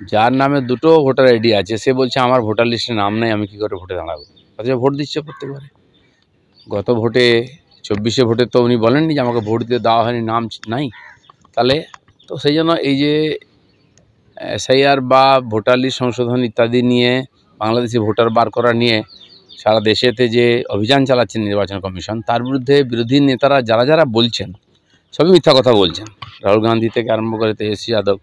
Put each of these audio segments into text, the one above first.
যার নামে দুটো ভোটার আইডি আছে সে বলছে আমার ভোটার লিস্টে নাম নেই, আমি কি করে ভোটে দাঁড়াবো? অথচ ভোট দিচ্ছে প্রত্যেকবারে। গত ভোটে 24-এ ভোটে তো উনি বলেননি যে আমাকে ভোট দিতে দেওয়া হয়নি, নাম নাই। তাহলে তো সেই জন্য এই যে এসআইআর বা ভোটার লিস্ট সংশোধন ইত্যাদি নিয়ে বাংলাদেশি ভোটার বার করা নিয়ে সারা দেশেতে যে অভিযান চালাচ্ছেন নির্বাচন কমিশন, তার বিরুদ্ধে বিরোধী নেতারা যারা যারা বলছেন সবই মিথ্যা কথা বলছেন। রাহুল গান্ধী থেকে আরম্ভ করে তেজস্বী যাদব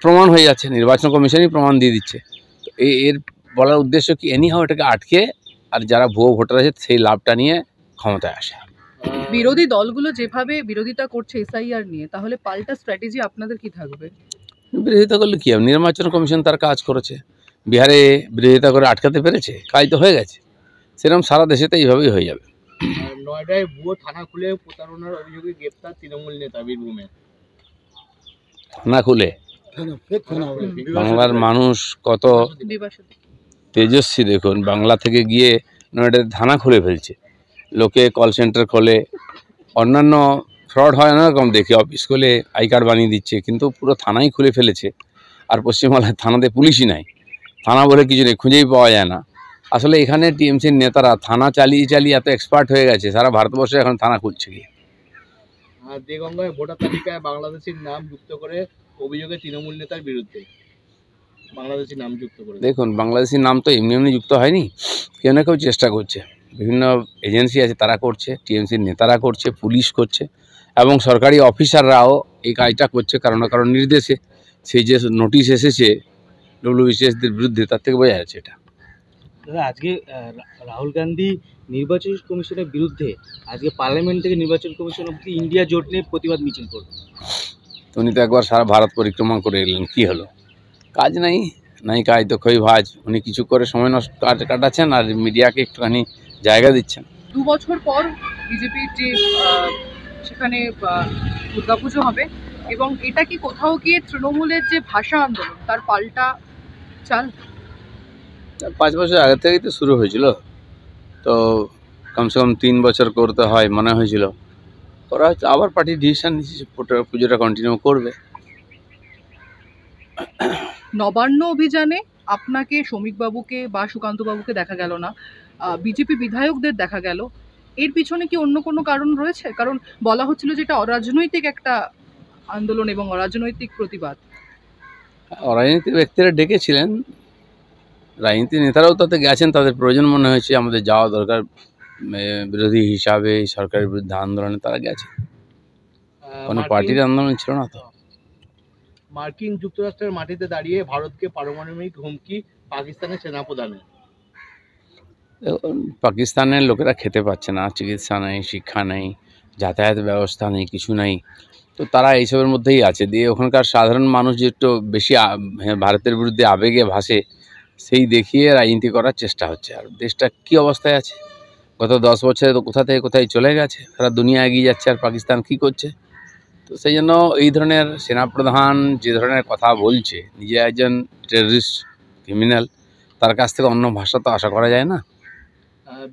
প্রমাণ হয়ে যাচ্ছে, নির্বাচন কমিশনই প্রমাণ দিয়ে দিচ্ছে। তো এর বলার উদ্দেশ্য কি, এনিহাও এটাকে আটকে আর যারা ভুয়ো ভোটার আছে সেই লাভটা নিয়ে ক্ষমতায় আসে। বিরোধী দলগুলো যেভাবে বিরোধিতা করছে এসআইআর নিয়ে, তাহলে পাল্টা স্ট্র্যাটেজি আপনাদের কি থাকবে? বিরোধিতা করলে কি হবে? নির্বাচন কমিশন তার কাজ করেছে, বিহারে বিরোধিতা করে আটকাতে পেরেছে, কাজ তো হয়ে গেছে। সেরকম সারা দেশেতে এইভাবেই হয়ে যাবে। নয়ডায় ভুয়ো থানা খুলে প্রতারণার অভিযোগে গ্রেপ্তার তৃণমূল নেতা বীরভূমে। থানা খুলে বাংলার মানুষ কত তেজস্বী দেখুন, বাংলা থেকে গিয়ে নয়ডায় থানা খুলে ফেলছে। লোকে কল সেন্টার খোলে, অন্যান্য ফ্রড হয় না রকম দেখি, অফিস খুলে আই কার্ড বানিয়ে দিচ্ছে, কিন্তু পুরো থানাই খুলে ফেলেছে। আর পশ্চিমবাংলায় থানাতে পুলিশই নাই, থানা বলে কিছু নেই, খুঁজেই পাওয়া যায় না। আসলে এখানে টিএমসির নেতারা থানা চালিয়ে চালিয়ে এত এক্সপার্ট হয়ে গেছে, সারা ভারতবর্ষে এখন থানা খুলছে গিয়ে। দেগঙ্গায় ভোটার তালিকায় বাংলাদেশের নাম যুক্ত করে অভিযোগে তৃণমূল নেতার বিরুদ্ধে বাংলাদেশি নাম যুক্ত করে। দেখুন, বাংলাদেশি নাম তো এমনি এমনি যুক্ত হয়নি, কেউ না কেউ চেষ্টা করছে, বিভিন্ন এজেন্সি আছে তারা করছে, টিএমসির নেতারা করছে, পুলিশ করছে, এবং সরকারি অফিসাররাও এই কাজটা করছে কারণ নির্দেশে। সেই যে নোটিশ এসেছে ডব্লিউবিসিএসদের বিরুদ্ধে, তার থেকে বোঝা যাচ্ছে এটা। দাদা, আজকে রাহুল গান্ধী নির্বাচন কমিশনের বিরুদ্ধে আজকে পার্লামেন্ট থেকে নির্বাচন কমিশন অব্দি ইন্ডিয়া জোট নিয়ে প্রতিবাদ মিছিল করবে। উনি তো একবার সারা ভারত পরিক্রমা করে এলেন, কী হলো? কাজ নাই কাজ তো খই ভাজ। উনি কিছু করে সময় নষ্ট কাটাচ্ছেন আর মিডিয়াকে একটুখানি জায়গা দিচ্ছেন। 2 বছর পর বিজেপির যে সেখানে দুর্গাপুজো হবে, এবং এটা কি কোথাও গিয়ে তৃণমূলের যে ভাষা আন্দোলন তার পাল্টা চাল? 5 বছর আগে থেকেই তো শুরু হয়েছিল, তো কমসে কম 3 বছর করতে হয় মনে হয়েছিল, করা হচ্ছে। আবার পার্টি ডিসিশন নিচ্ছে পুজোটা কন্টিনিউ করবে। নবান্ন অভিযানে আপনাকে শ্রমিকবাবুকে বা সুকান্তবাবুকে দেখা গেল না, বিজেপি বিধায়কদের দেখা গেল। এর পিছনে কি অন্য কোনো কারণ রয়েছে? কারণ বলা হচ্ছিল যে এটা অরাজনৈতিক একটা আন্দোলন এবং অরাজনৈতিক প্রতিবাদ। অরাজনৈতিক ব্যক্তিরা ডেকেছিলেন, রাজনীতি নেতারাও তাতে গেছেন, তাদের প্রয়োজন মনে হয়েছে আমাদের যাওয়া দরকার বিরোধী হিসাবে এই সরকারের বিরুদ্ধে আন্দোলনে তারা গেছে। কোনো পার্টির আন্দোলন ছিল না তো। মার্কিন যুক্তরাষ্ট্রের মাটিতে দাঁড়িয়ে ভারতকে পারমাণবিক হুমকি পাকিস্তানের সেনাপ্রধানের। পাকিস্তানের লোকেরা খেতে পাচ্ছে না, চিকিৎসা নেই, শিক্ষা নেই, যাতায়াত ব্যবস্থা নেই, কিছু নেই, তো তারা এইসবের মধ্যেই আছে। দিয়ে ওখানকার সাধারণ মানুষ যে একটু বেশি ভারতের বিরুদ্ধে আবেগে ভাসে, সেই দেখিয়ে রাজনীতি করার চেষ্টা হচ্ছে। আর দেশটা কী অবস্থায় আছে, গত 10 বছরে তো কোথা থেকে কোথায় চলে গেছে, সারা দুনিয়া এগিয়ে যাচ্ছে, আর পাকিস্তান কী করছে? তো সেই জন্য এই ধরনের সেনাপ্রধান যে ধরনের কথা বলছে, নিজে একজন টেররিস্ট ক্রিমিনাল, তার কাছ থেকে অন্য ভাষা তো আশা করা যায় না।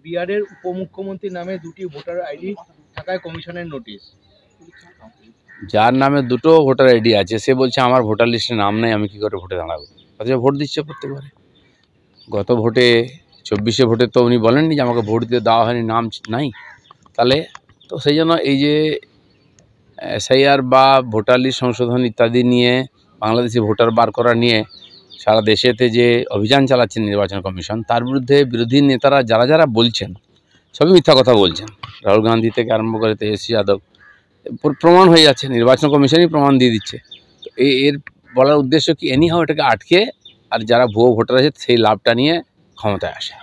বিহারের উপমুখ্যমন্ত্রীর নামে 2টি ভোটার আইডি থাকায় কমিশনের নোটিশ। যার নামে দুটো ভোটার আইডি আছে সে বলছে আমার ভোটার লিস্টে নাম নেই, আমি কি করে ভোটে দাঁড়াবো? অথচ ভোট দিচ্ছে প্রত্যেকবারে। গত ভোটে 24-এ ভোটে তো উনি বলেননি যে আমাকে ভোট দিতে দেওয়া হয়নি, নাম নাই। তাহলে তো সেই জন্য এই যে এসআইআর বা ভোটার লিস্ট সংশোধন ইত্যাদি নিয়ে বাংলাদেশি ভোটার বার করা নিয়ে সারা দেশেতে যে অভিযান চালাচ্ছেন নির্বাচন কমিশন, তার বিরুদ্ধে বিরোধী নেতারা যারা যারা বলছেন সবই মিথ্যা কথা বলছেন। রাহুল গান্ধী থেকে আরম্ভ করে তেজস্বী যাদব প্রমাণ হয়ে যাচ্ছে, নির্বাচন কমিশনই প্রমাণ দিয়ে দিচ্ছে। তো এর বলার উদ্দেশ্য কি, এনিহাও এটাকে আটকে আর যারা ভুয়ো ভোটার আছে সেই লাভটা নিয়ে ক্ষমতায় আসে।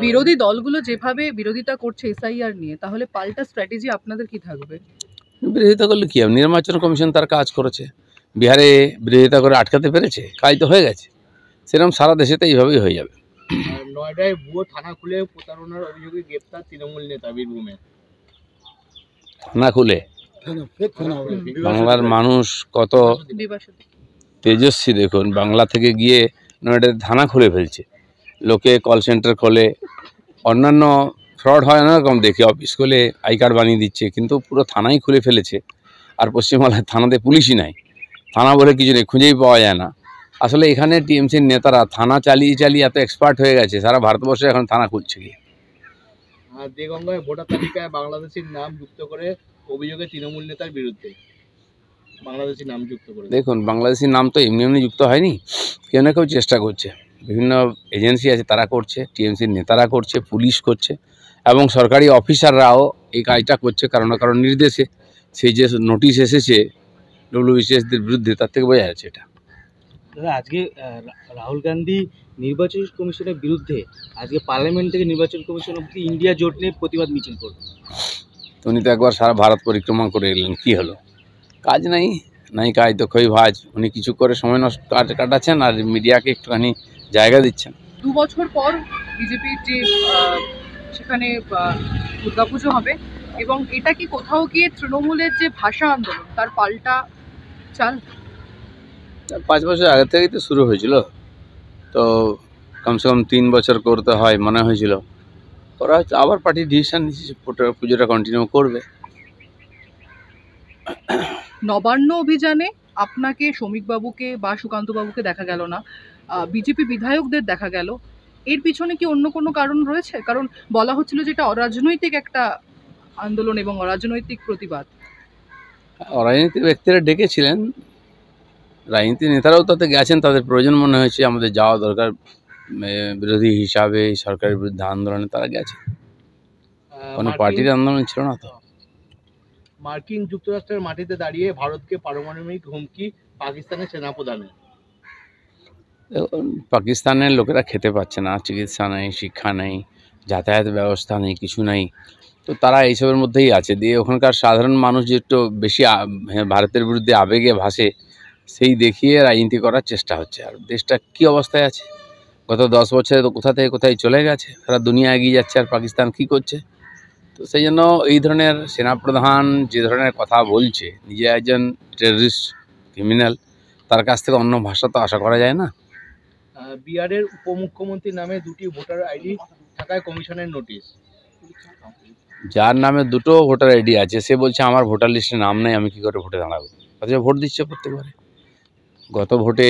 বিরোধী দলগুলো যেভাবে বিরোধিতা করছে এসআইআর নিয়ে, তাহলে পাল্টা স্ট্র্যাটেজি আপনাদের কি থাকবে? বিরোধিতা করলে কি হবে? নির্বাচন কমিশন তার কাজ করেছে, বিহারে বিরোধিতা করে আটকাতে পেরেছে, কাজ তো হয়ে গেছে। সেরকম সারা দেশেতে এইভাবেই হয়ে যাবে। নয়ডায় ভুয়ো থানা খুলে প্রতারণার অভিযোগে গ্রেপ্তার তৃণমূল নেতা বীরভূমে। থানা খুলে বাংলার মানুষ কত তেজস্বী দেখুন, বাংলা থেকে গিয়ে নয়ডায় থানা খুলে ফেলছে। লোকে কল সেন্টার খোলে, অন্যান্য ফ্রড হয় না রকম দেখি, অফিস খুলে আই কার্ড বানিয়ে দিচ্ছে, কিন্তু পুরো থানাই খুলে ফেলেছে। আর পশ্চিমবাংলায় থানাতে পুলিশই নাই, থানা বলে কিছু নেই, খুঁজেই পাওয়া যায় না। আসলে এখানে টিএমসির নেতারা থানা চালিয়ে চালিয়ে এত এক্সপার্ট হয়ে গেছে, সারা ভারতবর্ষে এখন থানা খুলছে গিয়ে। দেগঙ্গায় ভোটার তালিকায় বাংলাদেশের নাম যুক্ত করে অভিযোগে তৃণমূল নেতার বিরুদ্ধে বাংলাদেশি নাম যুক্ত করে। দেখুন, বাংলাদেশের নাম তো এমনি এমনি যুক্ত হয়নি, কেউ না কেউ চেষ্টা করছে, বিভিন্ন এজেন্সি আছে তারা করছে, টিএমসির নেতারা করছে, পুলিশ করছে, এবং সরকারি অফিসাররাও এই কাজটা করছে কারণ না কারণ নির্দেশে। সেই যে নোটিশ এসেছে ডব্লিউবিসিএসদের বিরুদ্ধে, তার থেকে বোঝা যাচ্ছে এটা। দাদা, আজকে রাহুল গান্ধী নির্বাচন কমিশনের বিরুদ্ধে আজকে পার্লামেন্ট থেকে নির্বাচন কমিশন অব্দি ইন্ডিয়া জোট নিয়ে প্রতিবাদ মিছিল করবে। তো উনি তো একবার সারা ভারত পরিক্রমা করে এলেন, কী হলো? কাজ নাই, নাই কাজ তো খই ভাজ। উনি কিছু করে সময় নষ্ট কাটাচ্ছেন আর মিডিয়াকে একটুখানি জায়গা দিচ্ছেন। 2 বছর পর বিজেপির যে সেখানে দুর্গাপুজো হবে, এবং এটা কি কোথাও গিয়ে তৃণমূলের যে ভাষা আন্দোলন তার পাল্টা চাল? 5 বছর আগে থেকেই তো শুরু হয়েছিল, তো কমসে কম 3 বছর করতে হয় মনে হয়েছিল, করা হচ্ছে। আবার পার্টি ডিসিশন নিচ্ছে পুজোটা কন্টিনিউ করবে। নবান্ন অভিযানে আপনাকে শ্রমিকবাবুকে বা সুকান্তবাবুকে দেখা গেল না, বিজেপি বিধায়কদের দেখা গেল। এর পিছনে কি অন্য কোনো কারণ রয়েছে? কারণ বলা হচ্ছিল যে এটা অরাজনৈতিক একটা আন্দোলন এবং অরাজনৈতিক প্রতিবাদ। রাজনীতিক ব্যক্তিরা ডেকেছিলেন, রাজনীতি নেতারাও তাতে গেছেন, তাদের প্রয়োজন মনে হয়েছে আমাদের যাওয়া দরকার, বিরোধী হিসাবে সরকারের বিরুদ্ধে আন্দোলনে তারা গেছে। কোনো পার্টির আন্দোলন ছিল না তো। মার্কিন যুক্তরাষ্ট্রের মাটিতে দাঁড়িয়ে ভারতকে পারমাণবিক হুমকি পাকিস্তানের সেনাপ্রধানের। পাকিস্তানের লোকেরা খেতে পাচ্ছে না, চিকিৎসা নেই, শিক্ষা নেই, যাতায়াত ব্যবস্থা নেই, কিছু নেই, তো তারা এইসবের মধ্যেই আছে। দিয়ে ওখানকার সাধারণ মানুষ যে একটু বেশি ভারতের বিরুদ্ধে আবেগে ভাসে, সেই দেখিয়ে রাজনীতি করার চেষ্টা হচ্ছে। আর দেশটা কী অবস্থায় আছে, গত 10 বছরে তো কোথা থেকে কোথায় চলে গেছে, সারা দুনিয়া এগিয়ে যাচ্ছে, আর পাকিস্তান কী করছে? তো সেই জন্য এই ধরনের সেনাপ্রধান যে ধরনের কথা বলছে, নিজে একজন টেররিস্ট ক্রিমিনাল, তার কাছ থেকে অন্য ভাষা তো আশা করা যায় না। বিহারের উপমুখ্যমন্ত্রীর নামে 2টি ভোটার আইডি থাকায় কমিশনের নোটিশ। যার নামে 2টো ভোটার আইডি আছে, সে বলছে আমার ভোটার লিস্টে নাম নেই, আমি কী করে ভোটে দাঁড়াবো? অথচ ভোট দিচ্ছে প্রত্যেকবারে। গত ভোটে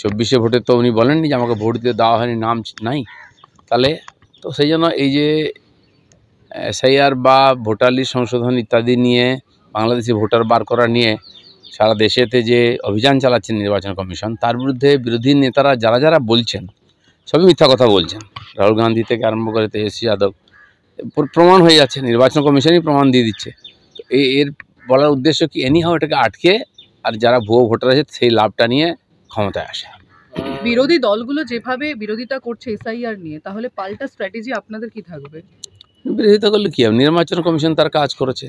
24-এ ভোটে তো উনি বলেননি যে আমাকে ভোট দিয়ে দেওয়া হয়নি, নাম নাই। তাহলে তো সেই জন্য এই যে এসআইআর বা ভোটার লিস্ট সংশোধন ইত্যাদি নিয়ে, বাংলাদেশি ভোটার বার করা নিয়ে সারা দেশেতে যে অভিযান চালাচ্ছেন নির্বাচন কমিশন, তার বিরুদ্ধে বিরোধী নেতারা যারা যারা বলছেন সবই মিথ্যা কথা বলছেন। রাহুল গান্ধী থেকে আরম্ভ করে তেজস্বী যাদব, প্রমাণ হয়ে যাচ্ছে, নির্বাচন কমিশনই প্রমাণ দিয়ে দিচ্ছে। তো এর বলার উদ্দেশ্য কি, এনিহাও এটাকে আটকে আর যারা ভুয়ো ভোটার আছে সেই লাভটা নিয়ে ক্ষমতায় আসে। বিরোধী দলগুলো যেভাবে বিরোধিতা করছে এসআইআর নিয়ে, তাহলে পাল্টা স্ট্র্যাটেজি আপনাদের কি থাকবে? বিরোধিতা করলে কী হবে? নির্বাচন কমিশন তার কাজ করেছে,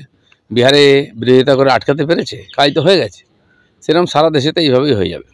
বিহারে বিরোধিতা করে আটকাতে পেরেছে, কাজ তো হয়ে গেছে। সেরকম সারা দেশেতে এইভাবেই হয়ে যাবে।